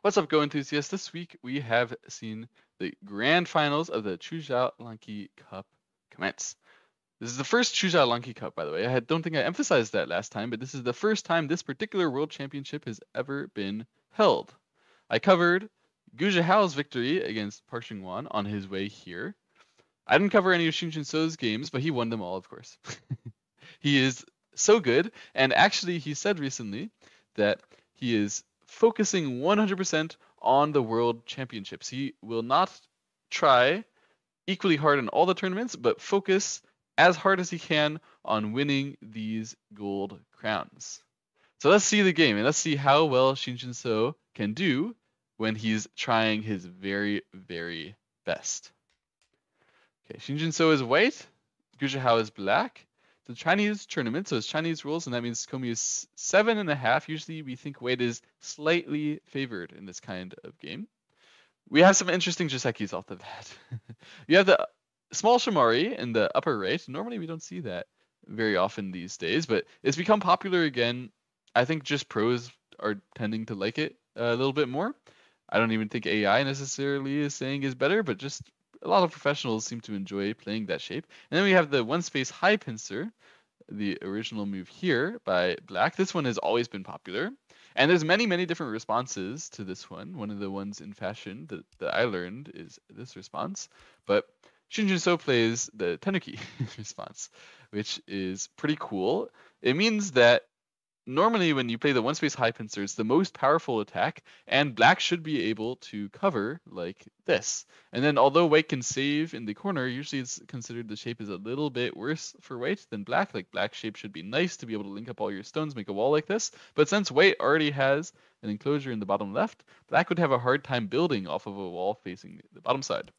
What's up, Go enthusiasts? This week we have seen the grand finals of the Quzhou Lanke Cup commence. This is the first Quzhou Lanke Cup, by the way. Don't think I emphasized that last time, but this is the first time this particular world championship has ever been held. I covered Gu Zhihao's victory against Park Xingwan on his way here. I didn't cover any of Xing Jinso's games, but he won them all, of course. He is so good, and actually he said recently that he is focusing 100% on the World Championships. He will not try equally hard in all the tournaments, but focus as hard as he can on winning these gold crowns. So let's see the game, and let's see how well Xing Jinso can do when he's trying his very, very best. Okay, Xing Jinso is white, Gu Zhihao is black. The Chinese tournament, so it's Chinese rules, and that means Komi is 7.5. Usually we think weight is slightly favored in this kind of game. We have some interesting Jisekis off the bat. You have the small Shamari in the upper right. Normally we don't see that very often these days, but it's become popular again. I think just pros are tending to like it a little bit more. I don't even think AI necessarily is saying is better, but just a lot of professionals seem to enjoy playing that shape. And then we have the one space high pincer, the original move here by black. This one has always been popular. And there's many, many different responses to this one. One of the ones in fashion that I learned is this response. But Xing Jinso plays the Tenuki response, which is pretty cool. It means that normally when you play the one space high pincer, it's the most powerful attack, and black should be able to cover like this. And then although white can save in the corner, usually it's considered the shape is a little bit worse for white than black. Like black shape should be nice to be able to link up all your stones, make a wall like this. But since white already has an enclosure in the bottom left, black would have a hard time building off of a wall facing the bottom side.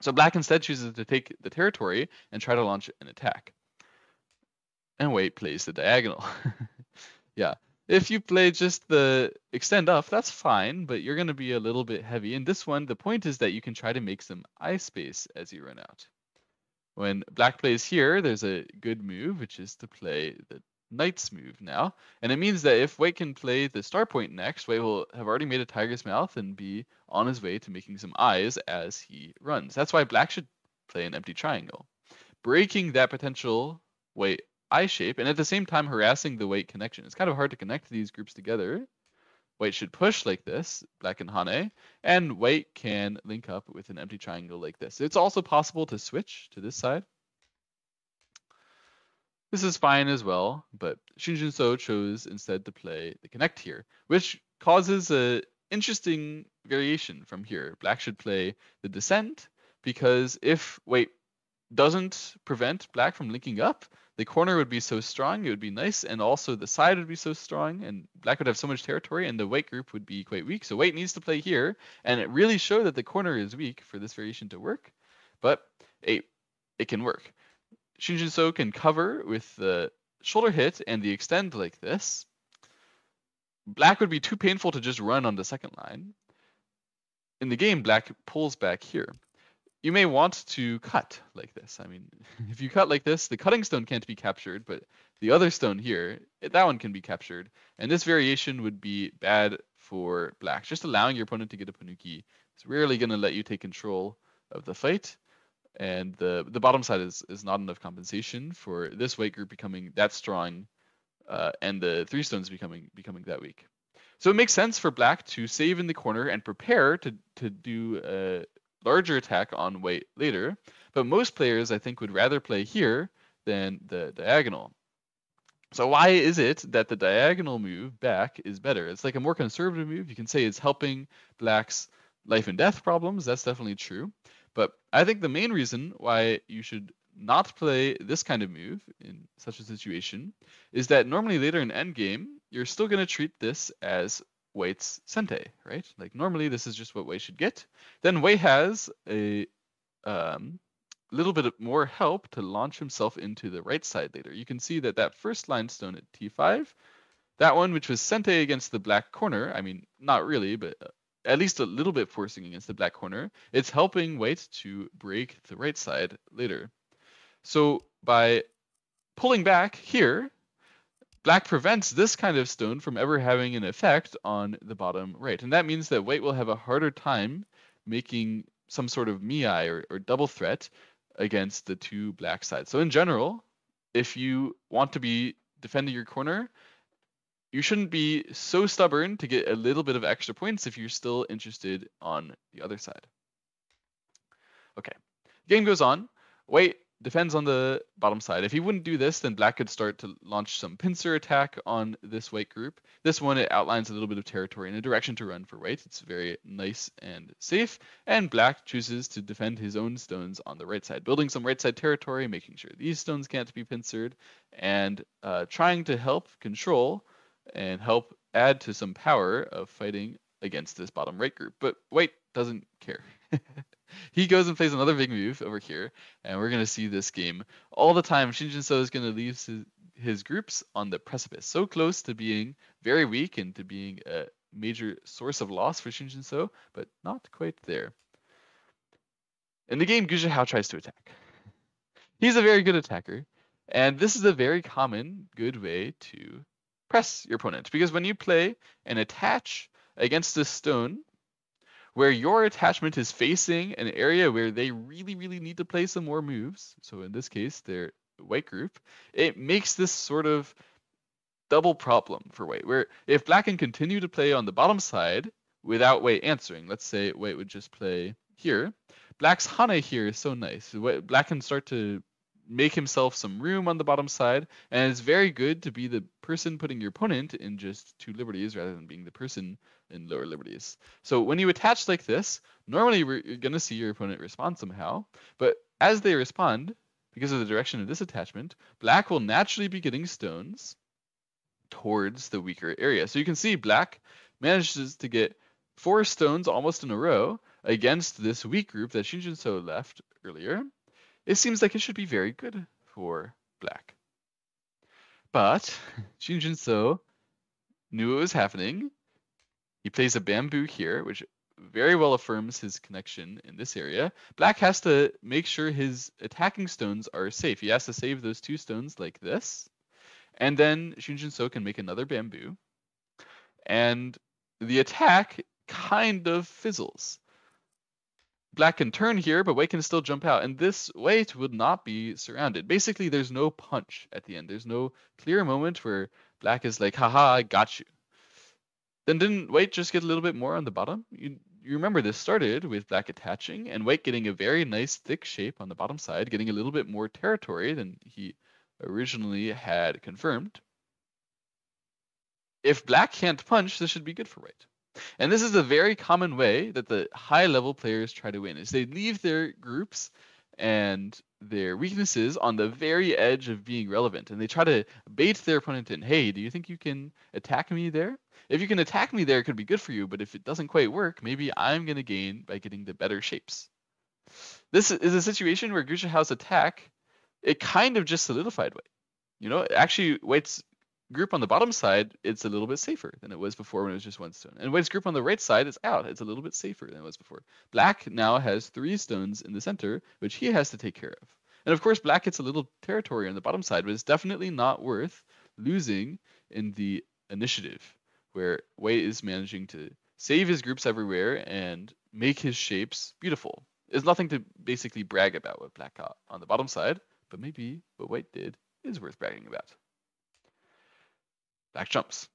So black instead chooses to take the territory and try to launch an attack. And white plays the diagonal. Yeah. If you play just the extend off, that's fine, but you're going to be a little bit heavy. In this one, the point is that you can try to make some eye space as you run out. When black plays here, there's a good move, which is to play the knight's move now. And it means that if white can play the star point next, white will have already made a tiger's mouth and be on his way to making some eyes as he runs. That's why black should play an empty triangle, breaking that potential white eye shape, and at the same time harassing the white connection. It's kind of hard to connect these groups together. White should push like this, black and Hane, and white can link up with an empty triangle like this. It's also possible to switch to this side. This is fine as well, but Xing Jinso chose instead to play the connect here, which causes an interesting variation from here. Black should play the descent, because if white doesn't prevent black from linking up, the corner would be so strong, it would be nice, and also the side would be so strong, and black would have so much territory, and the white group would be quite weak. So white needs to play here, and it really showed that the corner is weak for this variation to work, but it can work. Xing Jinso can cover with the shoulder hit and the extend like this. Black would be too painful to just run on the second line. In the game, black pulls back here. You may want to cut like this. I mean, if you cut like this, the cutting stone can't be captured, but the other stone here, that one can be captured. And this variation would be bad for black. Just allowing your opponent to get a Panuki is rarely going to let you take control of the fight. And the bottom side is not enough compensation for this white group becoming that strong, and the three stones becoming that weak. So it makes sense for black to save in the corner and prepare to do a larger attack on white later, but most players I think would rather play here than the diagonal. So why is it that the diagonal move back is better? It's like a more conservative move. You can say it's helping black's life and death problems. That's definitely true. But I think the main reason why you should not play this kind of move in such a situation is that normally later in endgame, you're still going to treat this as white's sente, right? Like normally this is just what white should get. Then white has a little bit more help to launch himself into the right side later. You can see that first line stone at t5, that one which was sente against the black corner, I mean, not really, but at least a little bit forcing against the black corner, it's helping white to break the right side later. So by pulling back here, Black prevents this kind of stone from ever having an effect on the bottom right. And that means that white will have a harder time making some sort of miai or double threat against the two black sides. So in general, if you want to be defending your corner, you shouldn't be so stubborn to get a little bit of extra points if you're still interested on the other side. Okay, game goes on. White defends on the bottom side. If he wouldn't do this, then black could start to launch some pincer attack on this white group. This one, it outlines a little bit of territory and a direction to run for white. It's very nice and safe. And black chooses to defend his own stones on the right side, building some right side territory, making sure these stones can't be pincered, and trying to help control and help add to some power of fighting against this bottom right group. But white doesn't care. He goes and plays another big move over here, and we're going to see this game all the time. Shinjin-so is going to leave his groups on the precipice, so close to being very weak and to being a major source of loss for Shinjin-so, but not quite there. In the game, Quzhou tries to attack. He's a very good attacker, and this is a very common, good way to press your opponent, because when you play and attach against this stone, where your attachment is facing an area where they really, really need to play some more moves, so in this case, their white group, it makes this sort of double problem for white, where if black can continue to play on the bottom side without white answering, let's say white would just play here, black's hane here is so nice. Black can start to make himself some room on the bottom side, and it's very good to be the person putting your opponent in just two liberties rather than being the person in lower liberties. So when you attach like this, normally you're going to see your opponent respond somehow, but as they respond, because of the direction of this attachment, black will naturally be getting stones towards the weaker area. So you can see black manages to get 4 stones almost in a row against this weak group that Shinjin-so left earlier. It seems like it should be very good for black. But Shinjin-so knew what was happening. He plays a bamboo here, which very well affirms his connection in this area. Black has to make sure his attacking stones are safe. He has to save those 2 stones like this. And then Shinjin-so can make another bamboo. And the attack kind of fizzles. Black can turn here, but white can still jump out. And this white would not be surrounded. Basically, there's no punch at the end. There's no clear moment where black is like, haha, I got you. Then didn't white just get a little bit more on the bottom? You remember this started with black attaching and white getting a very nice thick shape on the bottom side, getting a little bit more territory than he originally had confirmed. If black can't punch, this should be good for white. And this is a very common way that the high-level players try to win, is they leave their groups and their weaknesses on the very edge of being relevant, and they try to bait their opponent in. Hey, do you think you can attack me there? If you can attack me there, it could be good for you, but if it doesn't quite work, maybe I'm going to gain by getting the better shapes. This is a situation where Quzhou's attack, it kind of just solidified white. You know, actually, white's group on the bottom side, it's a little bit safer than it was before when it was just 1 stone. And white's group on the right side is out. It's a little bit safer than it was before. Black now has 3 stones in the center, which he has to take care of. And of course, black gets a little territory on the bottom side, but it's definitely not worth losing in the initiative, where white is managing to save his groups everywhere and make his shapes beautiful. There's nothing to basically brag about what black got on the bottom side, but maybe what white did is worth bragging about. Black jumps.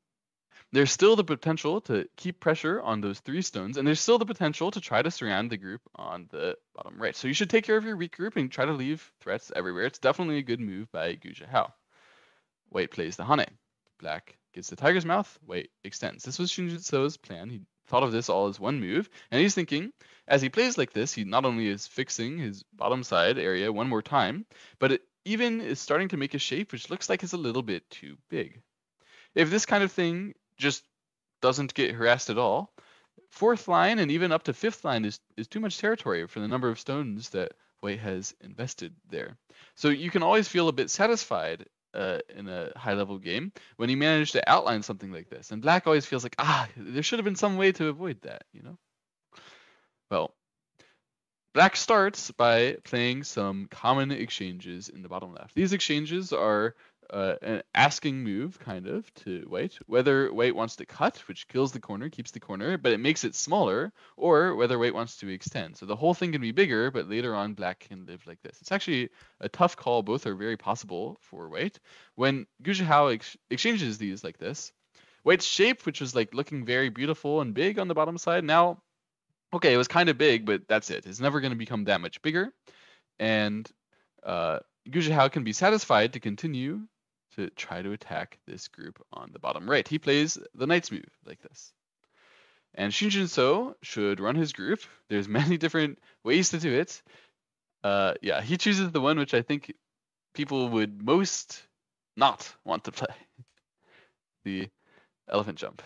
There's still the potential to keep pressure on those 3 stones, and there's still the potential to try to surround the group on the bottom right. So you should take care of your weak group and try to leave threats everywhere. It's definitely a good move by Quzhou. White plays the hane. Black gets the tiger's mouth. White extends. This was Shinjin-so's plan. He thought of this all as one move, and he's thinking, as he plays like this, he not only is fixing his bottom side area one more time, but it even is starting to make a shape which looks like it's a little bit too big. If this kind of thing just doesn't get harassed at all, 4th line and even up to 5th line is too much territory for the number of stones that white has invested there. So you can always feel a bit satisfied in a high-level game when you manage to outline something like this. And black always feels like, there should have been some way to avoid that, you know? Well, black starts by playing some common exchanges in the bottom left. These exchanges are an asking move, kind of, to white. Whether white wants to cut, which kills the corner, keeps the corner, but it makes it smaller, or whether white wants to extend. So the whole thing can be bigger, but later on black can live like this. It's actually a tough call. Both are very possible for white. When Quzhou exchanges these like this, white's shape, which was like looking very beautiful and big on the bottom side, now, okay, it was kind of big, but that's it. It's never going to become that much bigger. And Quzhou can be satisfied to continue to try to attack this group on the bottom right. He plays the knight's move like this. And Shinjin-so should run his group. There's many different ways to do it. Yeah, he chooses the one which I think people would most not want to play. The elephant jump.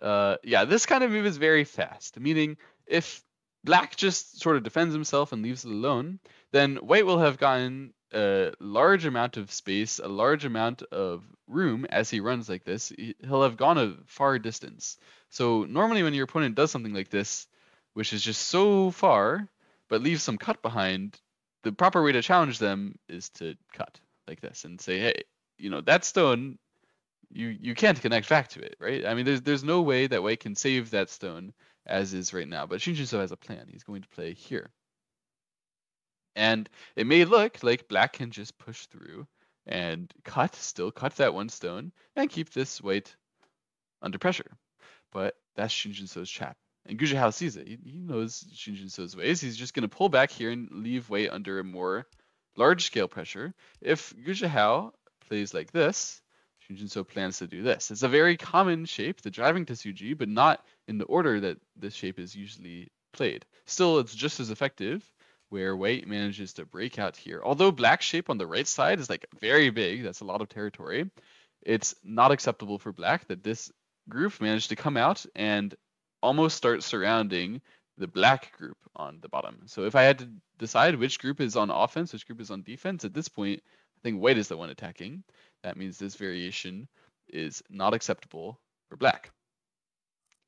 Yeah, this kind of move is very fast, meaning if black just sort of defends himself and leaves it alone, then white will have gotten a large amount of space, a large amount of room as he runs like this. He'll have gone a far distance. So normally when your opponent does something like this, which is just so far, but leaves some cut behind, the proper way to challenge them is to cut like this and say, hey, you know, that stone, you can't connect back to it, right? I mean, there's no way that white can save that stone as is right now. But Shinjin-so has a plan. He's going to play here. And it may look like black can just push through and still cut that one stone, and keep this white under pressure. But that's Shinjin-so's trap. And Quzhou sees it. He knows Shinjin-so's ways. He's just going to pull back here and leave white under a more large-scale pressure. If Quzhou plays like this, Shinjin-so plans to do this. It's a very common shape, the driving Tetsuji, but not in the order that this shape is usually played. Still, it's just as effective, where white manages to break out here. Although black's shape on the right side is like very big, that's a lot of territory, it's not acceptable for black that this group managed to come out and almost start surrounding the black group on the bottom. So if I had to decide which group is on offense, which group is on defense, at this point, I think white is the one attacking. That means this variation is not acceptable for black.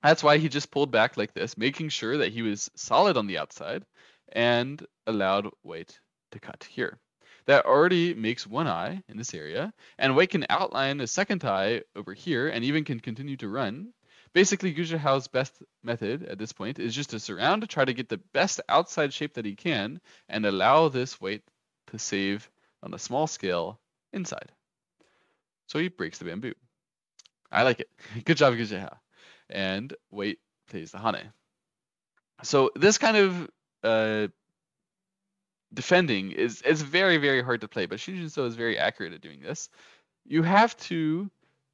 That's why he just pulled back like this, making sure that he was solid on the outside and allowed white to cut here. That already makes one eye in this area, and white can outline a second eye over here and even can continue to run. Basically, Quzhou's best method at this point is just to surround to try to get the best outside shape that he can and allow this white to save on a small scale inside. So he breaks the bamboo. I like it. Good job, Quzhou. And white plays the hane. So this kind of defending is very, very hard to play, but Shinjin-so is very accurate at doing this. You have to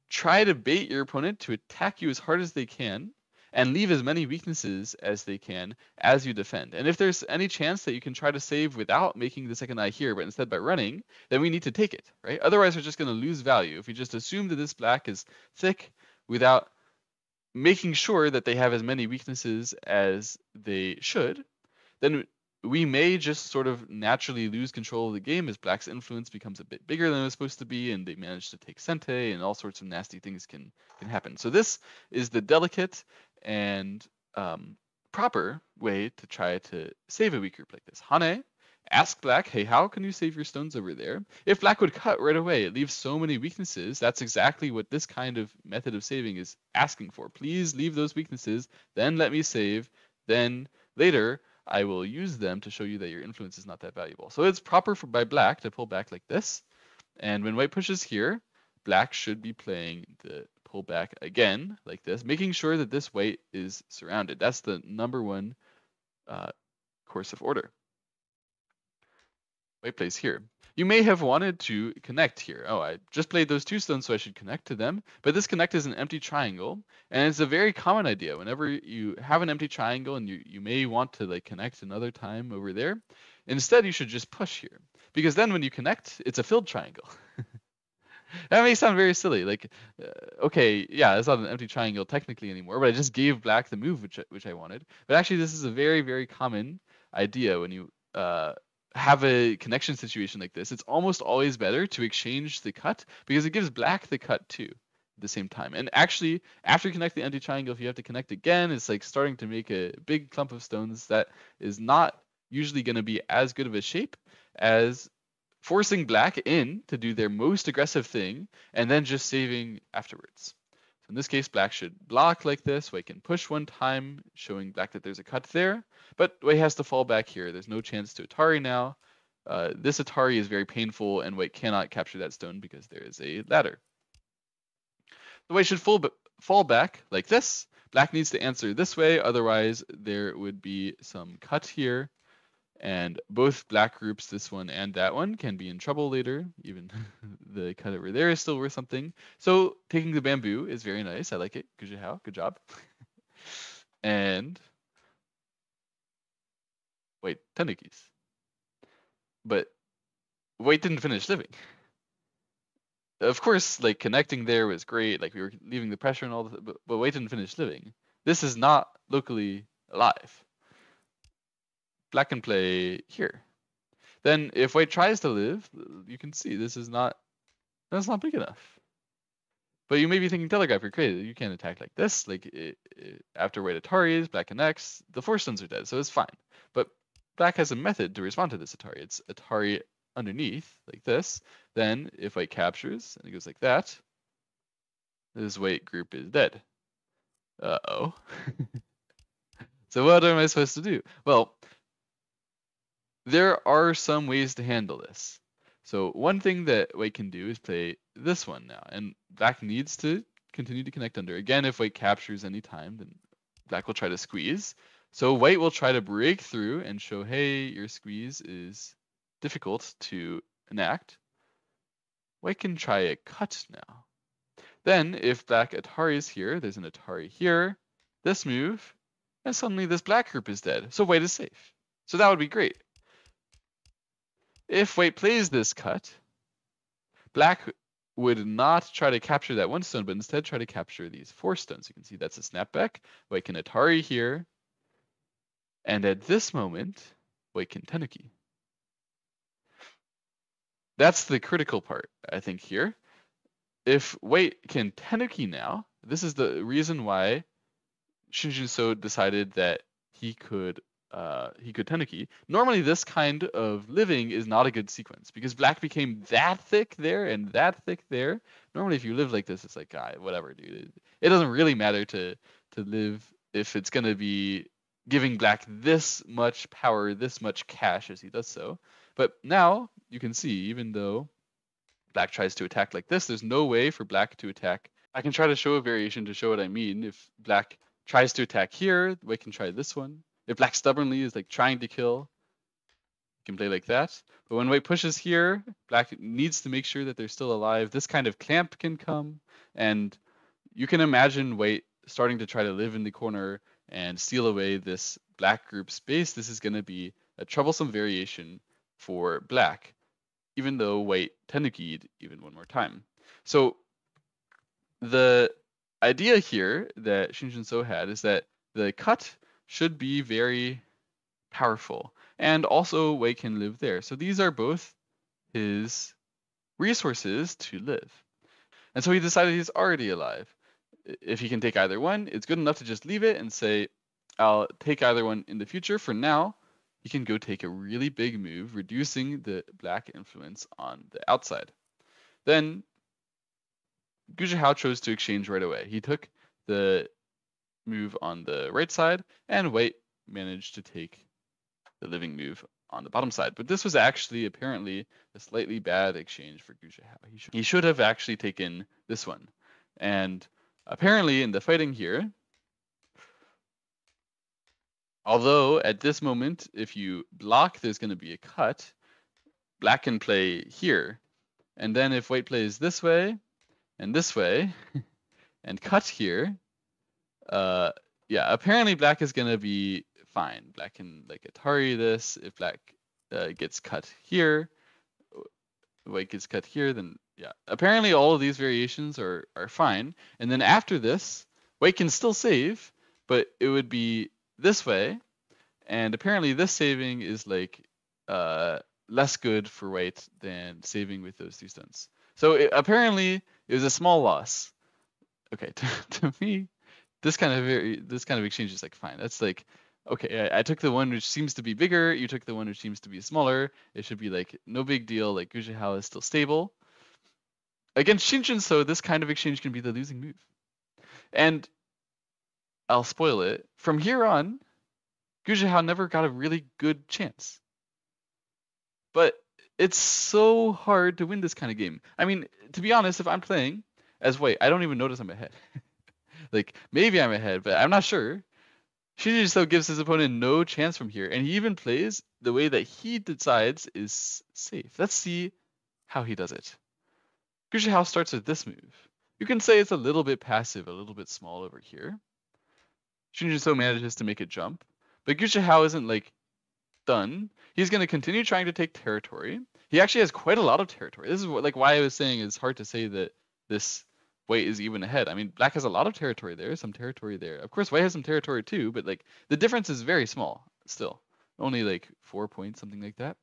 try to bait your opponent to attack you as hard as they can and leave as many weaknesses as they can as you defend. And if there's any chance that you can try to save without making the second eye here, but instead by running, then we need to take it, right? Otherwise, we're just going to lose value. If we just assume that this black is thick without making sure that they have as many weaknesses as they should, then we may just sort of naturally lose control of the game as black's influence becomes a bit bigger than it was supposed to be, and they manage to take sente, and all sorts of nasty things can happen. So this is the delicate and proper way to try to save a weak group like this. Hane, ask black, hey, how can you save your stones over there? If black would cut right away, it leaves so many weaknesses. That's exactly what this kind of method of saving is asking for. Please leave those weaknesses, then let me save, then later I will use them to show you that your influence is not that valuable. So it's proper by black to pull back like this. And when white pushes here, black should be playing the pull back again like this, making sure that this white is surrounded. That's the number one course of order. White plays here. You may have wanted to connect here. Oh, I just played those two stones, so I should connect to them. But this connect is an empty triangle, and it's a very common idea. Whenever you have an empty triangle and you may want to like connect another time over there, instead you should just push here. Because then when you connect, it's a filled triangle. That may sound very silly. Like, okay, yeah, it's not an empty triangle technically anymore, but I just gave black the move which I wanted. But actually, this is a very, very common idea when you have a connection situation like this. It's almost always better to exchange the cut because it gives black the cut too at the same time. And actually, after you connect the empty triangle, if you have to connect again, it's like starting to make a big clump of stones that is not usually going to be as good of a shape as forcing black in to do their most aggressive thing, and then just saving afterwards. So in this case, black should block like this. White can push one time, showing black that there's a cut there, but white has to fall back here. There's no chance to Atari now. This Atari is very painful, and white cannot capture that stone because there is a ladder. The white should fall back like this. Black needs to answer this way, otherwise there would be some cut here. And both black groups, this one and that one, can be in trouble later. Even the cut over there is still worth something. So taking the bamboo is very nice. I like it. Good job. And wait, tenukis. But white didn't finish living. Of course, like connecting there was great. Like we were leaving the pressure and all this, but white didn't finish living. This is not locally alive. Black can play here. Then if white tries to live, you can see that's not big enough. But you may be thinking, Telegraph, you're crazy. You can't attack like this. Like after white Ataris, black connects, the 4 stones are dead, so it's fine. But black has a method to respond to this Atari. It's Atari underneath, like this. Then if white captures, and it goes like that, this white group is dead. Uh-oh. So what am I supposed to do? Well, there are some ways to handle this. So one thing that white can do is play this one now, and black needs to continue to connect under. Again, if white captures any time, then black will try to squeeze. So white will try to break through and show, hey, your squeeze is difficult to enact. White can try a cut now. Then if black Ataris here, there's an Atari here, this move, and suddenly this black group is dead. So white is safe. So that would be great. If white plays this cut, black would not try to capture that 1 stone, but instead try to capture these 4 stones. You can see that's a snapback. White can Atari here. And at this moment, white can tenuki. That's the critical part, I think, here. If white can tenuki now, this is the reason why Shinjin So decided that he could tenuki. Normally this kind of living is not a good sequence because black became that thick there and that thick there. Normally if you live like this, it's like, whatever, dude. It doesn't really matter to live if it's going to be giving black this much power, this much cash as he does so. But now you can see, even though black tries to attack like this, there's no way for black to attack. I can try to show a variation to show what I mean. If black tries to attack here, we can try this one. If black stubbornly is like trying to kill, you can play like that. But when white pushes here, black needs to make sure that they're still alive. This kind of clamp can come, and you can imagine white starting to try to live in the corner and steal away this black group space. This is going to be a troublesome variation for black, even though white tenuki'd even one more time. So the idea here that Shinjin So had is that the cut should be very powerful, and also white can live there. So these are both his resources to live. And so he decided he's already alive. If he can take either one, it's good enough to just leave it and say, I'll take either one in the future. For now, he can go take a really big move, reducing the black influence on the outside. Then Quzhou chose to exchange right away. He took the move on the right side, and white managed to take the living move on the bottom side. But this was actually apparently a slightly bad exchange for Quzhou. He should have actually taken this one. And apparently in the fighting here, although at this moment, if you block, there's going to be a cut, black can play here. And then if white plays this way and cut here, apparently black is going to be fine. Black can like Atari this. If black gets cut here, white gets cut here, then apparently all of these variations are fine. And then after this, white can still save, but it would be this way. And apparently this saving is like less good for white than saving with those 2 stones. So apparently it was a small loss. Okay, to me, this kind of exchange is like fine. That's like okay, I took the one which seems to be bigger, you took the one which seems to be smaller. It should be like no big deal, like Quzhou is still stable. Against Shinjin So, this kind of exchange can be the losing move. And I'll spoil it. From here on, Quzhou never got a really good chance. But it's so hard to win this kind of game. I mean, to be honest, if I'm playing as white, I don't even notice I'm ahead. Like, maybe I'm ahead, but I'm not sure. Shinji So gives his opponent no chance from here, and he even plays the way that he decides is safe. Let's see how he does it. Quzhou starts with this move. You can say it's a little bit passive, a little bit small over here. Shinji So manages to make a jump, but Quzhou isn't like done. He's going to continue trying to take territory. He actually has quite a lot of territory. This is like why I was saying it's hard to say that this white is even ahead. I mean, black has a lot of territory there, some territory there. Of course, white has some territory too, but like the difference is very small still. Only like 4 points, something like that.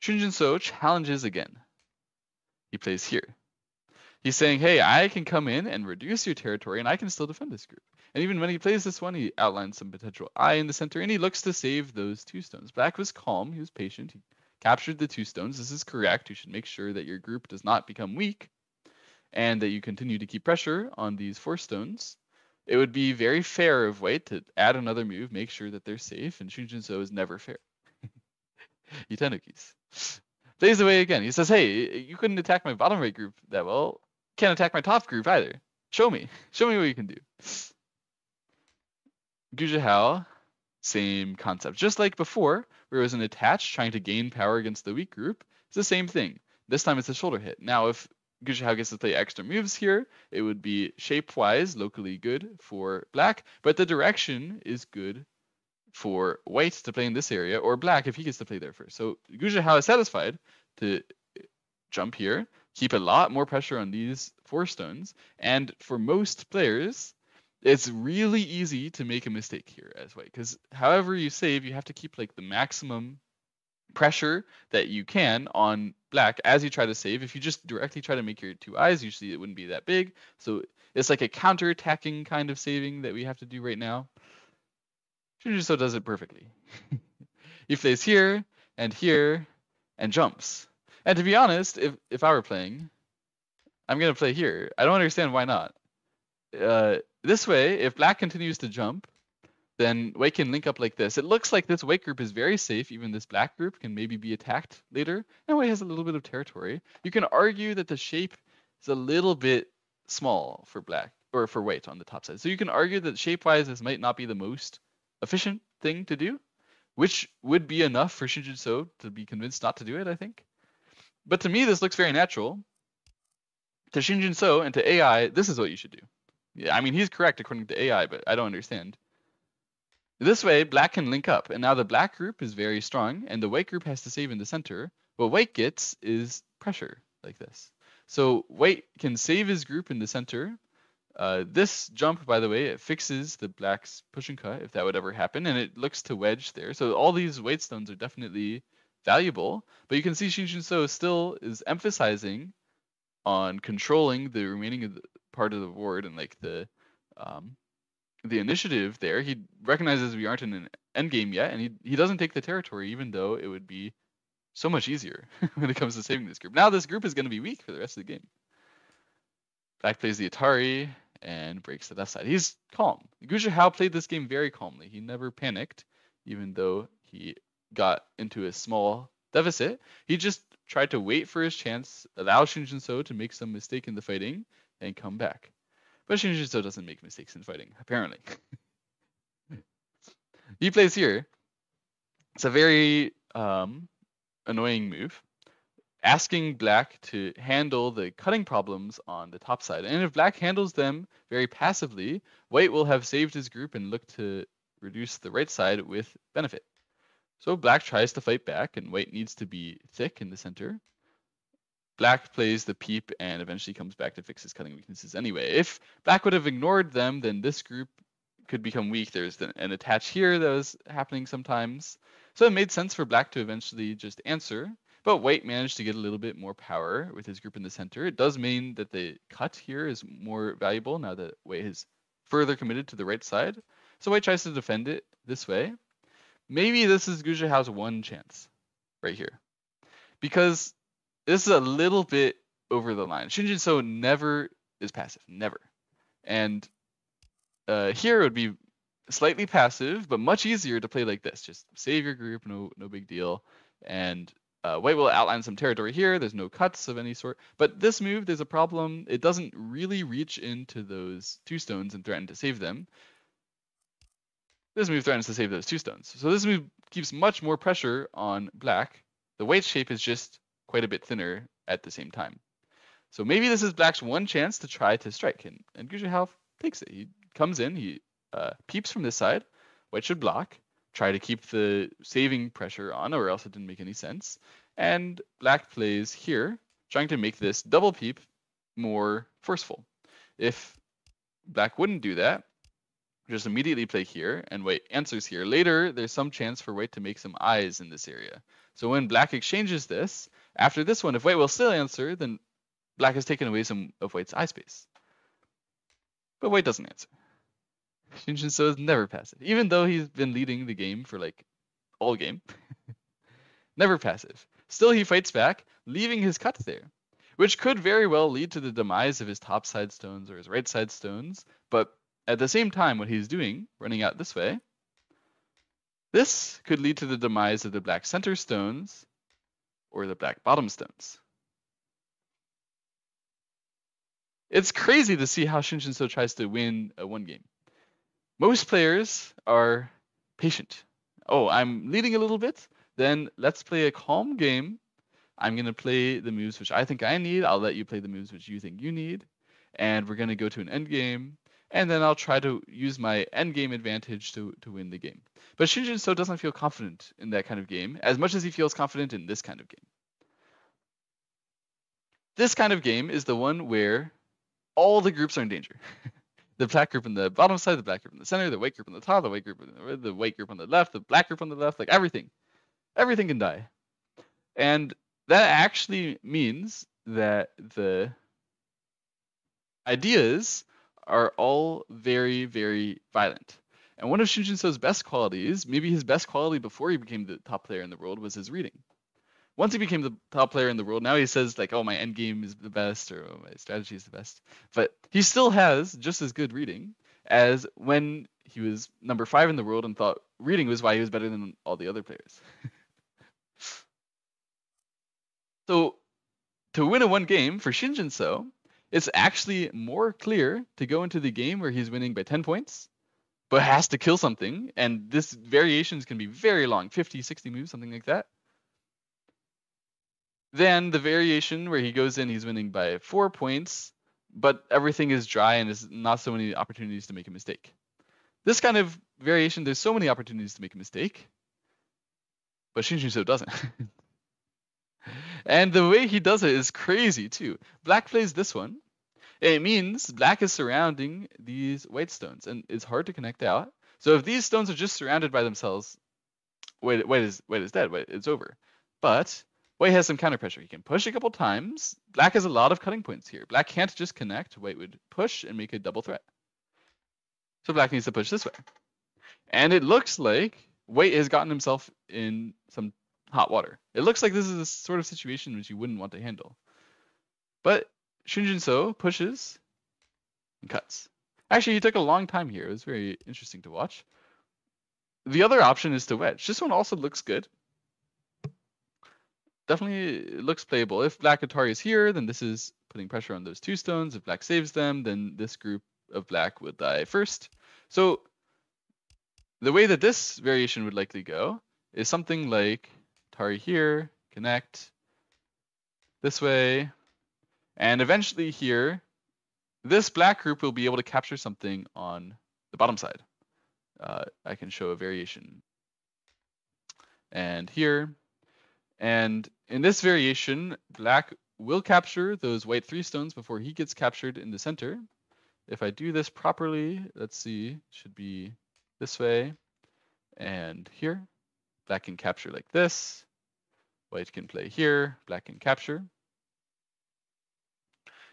Shinjin So challenges again. He plays here. He's saying, hey, I can come in and reduce your territory, and I can still defend this group. And even when he plays this one, he outlines some potential eye in the center, and he looks to save those 2 stones. Black was calm. He was patient. He captured the 2 stones. This is correct. You should make sure that your group does not become weak and that you continue to keep pressure on these 4 stones. It would be very fair of white to add another move, make sure that they're safe, and Shinjin So is never fair. Itanukis. Plays away again. He says, hey, you couldn't attack my bottom right group that well. Can't attack my top group either. Show me. Show me what you can do. Quzhou, same concept. Just like before, where it was an attach trying to gain power against the weak group, it's the same thing. This time it's a shoulder hit. Now, if Quzhou gets to play extra moves here, it would be shape-wise locally good for black, but the direction is good for white to play in this area, or black if he gets to play there first. So Quzhou is satisfied to jump here, keep a lot more pressure on these 4 stones, and for most players, it's really easy to make a mistake here as white, because however you save, you have to keep like the maximum pressure that you can on black as you try to save. If you just directly try to make your 2 eyes, usually it wouldn't be that big. So it's like a counter-attacking kind of saving that we have to do right now. Jujutsu does it perfectly. He plays here and jumps. And to be honest, if I were playing, I'm going to play here. I don't understand why not. This way, if black continues to jump, then white can link up like this. It looks like this white group is very safe. Even this black group can maybe be attacked later. And white has a little bit of territory. You can argue that the shape is a little bit small for black, or for white on the top side. So you can argue that shape-wise, this might not be the most efficient thing to do, which would be enough for Shinjin to be convinced not to do it, I think. But to me, this looks very natural. To Shinjin and to AI, this is what you should do. Yeah, I mean, he's correct according to AI, but I don't understand. This way, black can link up, and now the black group is very strong, and the white group has to save in the center. What white gets is pressure, like this. So white can save his group in the center. This jump, by the way, it fixes the black's push and cut, if that would ever happen, and it looks to wedge there. So all these white stones are definitely valuable, but you can see Shinjin still is emphasizing on controlling the remaining of the part of the board and like the initiative there. He recognizes we aren't in an endgame yet, and he doesn't take the territory, even though it would be so much easier when it comes to saving this group. Now this group is going to be weak for the rest of the game. Black plays the Atari and breaks the left side. He's calm. Quzhou played this game very calmly. He never panicked, even though he got into a small deficit. He just tried to wait for his chance, allow Shinjin to make some mistake in the fighting, and come back. But Shinjin doesn't make mistakes in fighting, apparently. He plays here. It's a very annoying move, asking black to handle the cutting problems on the top side. And if black handles them very passively, white will have saved his group and look to reduce the right side with benefit. So black tries to fight back, and white needs to be thick in the center. Black plays the peep and eventually comes back to fix his cutting weaknesses anyway. If black would have ignored them, then this group could become weak. There's an attach here that was happening sometimes. So it made sense for black to eventually just answer. But white managed to get a little bit more power with his group in the center. It does mean that the cut here is more valuable now that white is further committed to the right side. So white tries to defend it this way, maybe this is Quzhou Hao's one chance right here. Because this is a little bit over the line. Shinjin-so never is passive, never. And here it would be slightly passive, but much easier to play like this. Just save your group, no big deal. And white will outline some territory here. There's no cuts of any sort. But this move, there's a problem. It doesn't really reach into those 2 stones and threaten to save them. This move threatens to save those 2 stones. So this move keeps much more pressure on black. The white shape is just quite a bit thinner at the same time. So maybe this is black's one chance to try to strike. And Quzhou Hao takes it. He comes in, he peeps from this side. White should block, try to keep the saving pressure on, or else it didn't make any sense. And black plays here, trying to make this double peep more forceful. If black wouldn't do that, just immediately play here, and white answers here. Later, there's some chance for white to make some eyes in this area. So when black exchanges this, after this one, if white will still answer, then black has taken away some of white's eye space. But white doesn't answer. Shinjin-so is never passive, even though he's been leading the game for like all game. Never passive. Still, he fights back, leaving his cut there, which could very well lead to the demise of his top side stones or his right side stones. But at the same time, what he's doing, running out this way, this could lead to the demise of the black center stones or the black bottom stones. It's crazy to see how Shinjin-so tries to win a one game. Most players are patient. Oh, I'm leading a little bit, then let's play a calm game. I'm going to play the moves which I think I need. I'll let you play the moves which you think you need. And we're going to go to an end game. And then I'll try to use my end game advantage to win the game. But Shinjin-so doesn't feel confident in that kind of game as much as he feels confident in this kind of game. This kind of game is the one where all the groups are in danger. The black group on the bottom side, the black group in the center, the white group on the top, the white group the white group on the left, the black group on the left, like everything. Everything can die. And that actually means that the ideas are all very, very violent. And one of Shinjin-so's best qualities, maybe his best quality before he became the top player in the world, was his reading. Once he became the top player in the world, now he says like, oh, my end game is the best, or oh, my strategy is the best. But he still has just as good reading as when he was number 5 in the world and thought reading was why he was better than all the other players. So to win a one game for Shinjin-so, it's actually more clear to go into the game where he's winning by 10 points, but has to kill something. And this variations can be very long, 50, 60 moves, something like that. Then the variation where he goes in, he's winning by 4 points, but everything is dry and there's not so many opportunities to make a mistake. This kind of variation, there's so many opportunities to make a mistake, but Shinjin-so doesn't. And the way he does it is crazy too. Black plays this one. It means black is surrounding these white stones, and it's hard to connect out. So if these stones are just surrounded by themselves, white is dead. It's over. But white has some counter pressure. He can push a couple times. Black has a lot of cutting points here. Black can't just connect. White would push and make a double threat. So black needs to push this way. And it looks like white has gotten himself in some hot water. It looks like this is a sort of situation which you wouldn't want to handle. But Shinjin-so pushes and cuts. Actually, he took a long time here. It was very interesting to watch. The other option is to wedge. This one also looks good. Definitely looks playable. If black Atari is here, then this is putting pressure on those 2 stones. If black saves them, then this group of black would die first. So the way that this variation would likely go is something like Atari here, connect this way, and eventually here, this black group will be able to capture something on the bottom side. I can show a variation. And here, and in this variation, black will capture those white 3 stones before he gets captured in the center. If I do this properly, let's see, it should be this way and here. Black can capture like this. White can play here. Black can capture.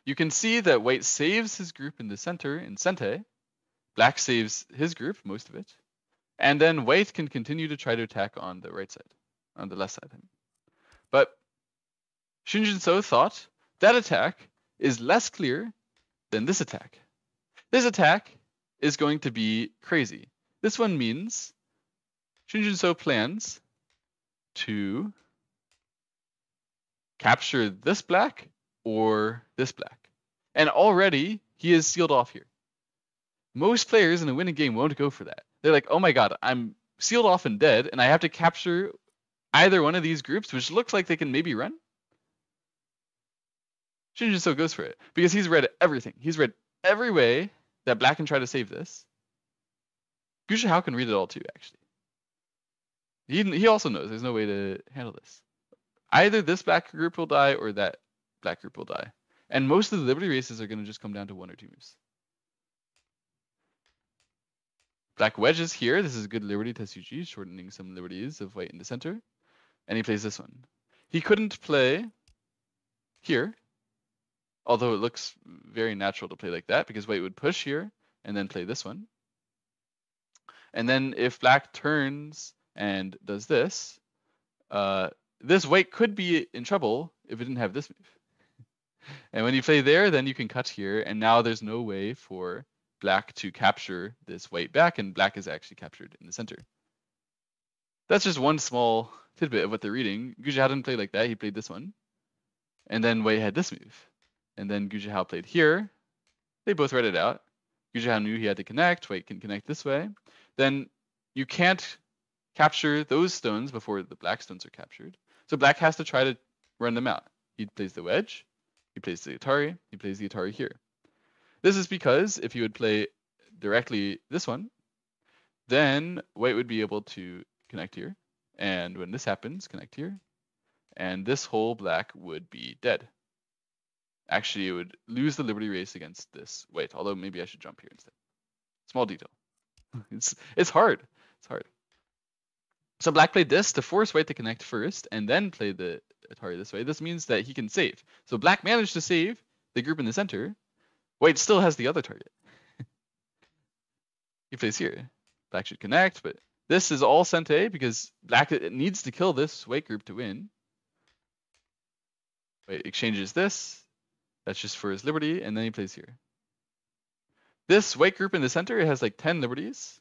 You can see that white saves his group in the center in Sente. Black saves his group, most of it. And then white can continue to try to attack on the right side, on the left side. But Shinjin So thought that attack is less clear than this attack. This attack is going to be crazy. This one means Shinjin So plans to capture this black or this black. And already he is sealed off here. Most players in a winning game won't go for that. They're like, oh my god, I'm sealed off and dead, and I have to capture either one of these groups, which looks like they can maybe run. Shinjin So goes for it because he's read everything. He's read every way that black can try to save this. Quzhou can read it all too, actually. He also knows there's no way to handle this. Either this black group will die or that black group will die. And most of the Liberty races are going to just come down to 1 or 2 moves. Black wedges here. This is a good Liberty Tetsuji, shortening some liberties of white in the center. And he plays this one. He couldn't play here, although it looks very natural to play like that because white would push here and then play this one. And then if black turns and does this, this white could be in trouble if it didn't have this move. And when you play there, then you can cut here, and now there's no way for black to capture this white back, and black is actually captured in the center. That's just one small tidbit of what they're reading. Quzhou didn't play like that. He played this one. And then white had this move. And then Quzhou played here. They both read it out. Quzhou knew he had to connect. White can connect this way. Then you can't capture those stones before the black stones are captured. So black has to try to run them out. He plays the wedge. He plays the Atari. He plays the Atari here. This is because if you would play directly this one, then white would be able to connect here. And when this happens, connect here. And this whole black would be dead. Actually, it would lose the Liberty race against this white, although maybe I should jump here instead. Small detail. It's hard. It's hard. So black played this to force white to connect first, and then play the Atari this way. This means that he can save. So black managed to save the group in the center. White still has the other target. He plays here. Black should connect, but this is all sente because black needs to kill this white group to win. White exchanges this. That's just for his liberty, and then he plays here. This white group in the center has like 10 liberties.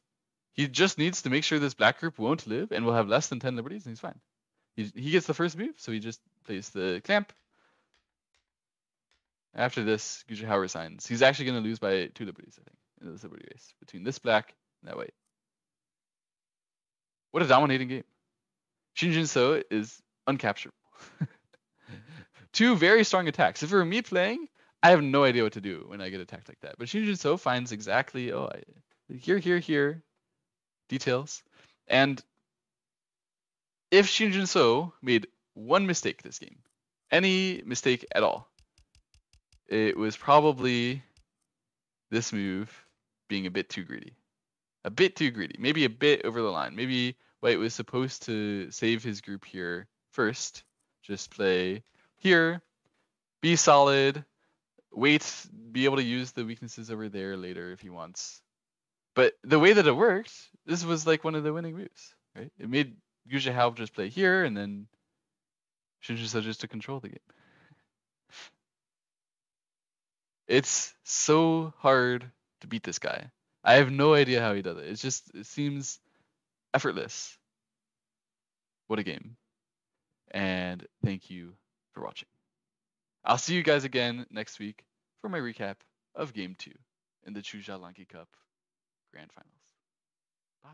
He just needs to make sure this black group won't live and will have less than 10 liberties, and he's fine. He gets the first move, so he just plays the clamp. After this, Quzhou resigns. He's actually going to lose by 2 liberties, I think, in this liberty race between this black and that white. What a dominating game. Shinjin So is uncapturable. 2 very strong attacks. If it were me playing, I have no idea what to do when I get attacked like that. But Shinjin So finds exactly, here, details. And if Shinjin So made one mistake this game, any mistake at all, it was probably this move being a bit too greedy. A bit too greedy. Maybe a bit over the line. Maybe white was supposed to save his group here first. Just play here. Be solid. Wait. Be able to use the weaknesses over there later if he wants. But the way that it worked, this was like one of the winning moves, right? It made Quzhou just play here, and then Shinjin So just to control the game. It's so hard to beat this guy. I have no idea how he does it. It seems effortless. What a game. And thank you for watching. I'll see you guys again next week for my recap of Game 2 in the Quzhou Lanke Cup Grand Finals. Bye.